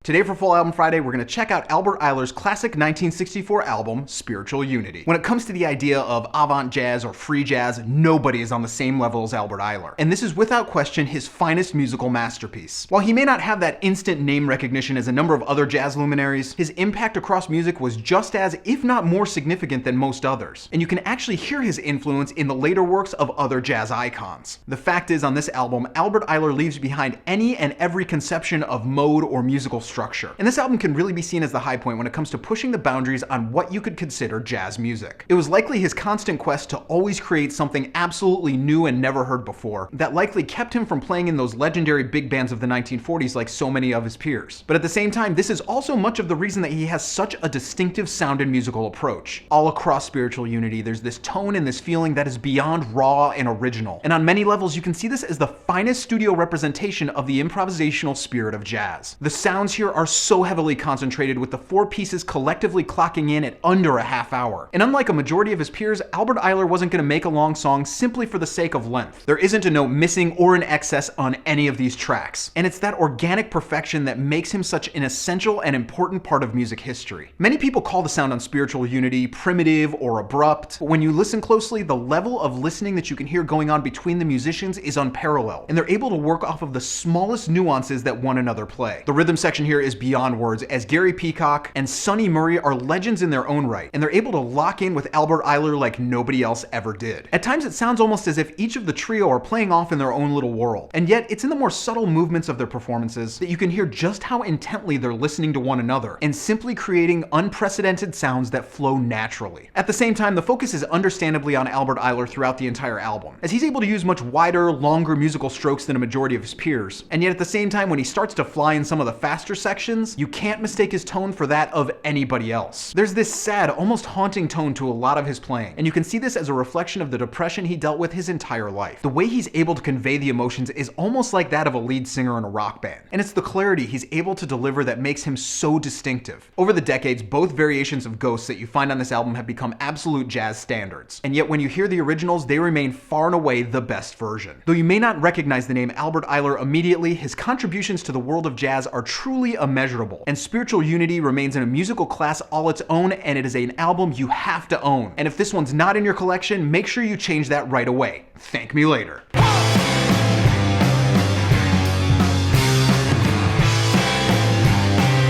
Today for Full Album Friday, we're going to check out Albert Ayler's classic 1964 album, Spiritual Unity. When it comes to the idea of avant jazz or free jazz, nobody is on the same level as Albert Ayler. And this is without question his finest musical masterpiece. While he may not have that instant name recognition as a number of other jazz luminaries, his impact across music was just as, if not more significant than most others. And you can actually hear his influence in the later works of other jazz icons. The fact is, on this album, Albert Ayler leaves behind any and every conception of mode or musical structure. And this album can really be seen as the high point when it comes to pushing the boundaries on what you could consider jazz music. It was likely his constant quest to always create something absolutely new and never heard before that likely kept him from playing in those legendary big bands of the 1940s like so many of his peers. But at the same time, this is also much of the reason that he has such a distinctive sound and musical approach. All across Spiritual Unity, there's this tone and this feeling that is beyond raw and original. And on many levels, you can see this as the finest studio representation of the improvisational spirit of jazz. The sounds here are so heavily concentrated, with the four pieces collectively clocking in at under a half hour. And unlike a majority of his peers, Albert Ayler wasn't going to make a long song simply for the sake of length. There isn't a note missing or an excess on any of these tracks. And it's that organic perfection that makes him such an essential and important part of music history. Many people call the sound on Spiritual Unity primitive or abrupt, but when you listen closely, the level of listening that you can hear going on between the musicians is unparalleled, and they're able to work off of the smallest nuances that one another play. The rhythm section here is beyond words, as Gary Peacock and Sonny Murray are legends in their own right, and they're able to lock in with Albert Ayler like nobody else ever did. At times it sounds almost as if each of the trio are playing off in their own little world, and yet it's in the more subtle movements of their performances that you can hear just how intently they're listening to one another and simply creating unprecedented sounds that flow naturally. At the same time, the focus is understandably on Albert Ayler throughout the entire album, as he's able to use much wider, longer musical strokes than a majority of his peers, and yet at the same time, when he starts to fly in some of the faster sections, you can't mistake his tone for that of anybody else. There's this sad, almost haunting tone to a lot of his playing, and you can see this as a reflection of the depression he dealt with his entire life. The way he's able to convey the emotions is almost like that of a lead singer in a rock band, and it's the clarity he's able to deliver that makes him so distinctive. Over the decades, both variations of Ghosts that you find on this album have become absolute jazz standards, and yet when you hear the originals, they remain far and away the best version. Though you may not recognize the name Albert Ayler immediately, his contributions to the world of jazz are truly immeasurable, and Spiritual Unity remains in a musical class all its own, and it is an album you have to own. And if this one's not in your collection, make sure you change that right away. Thank me later.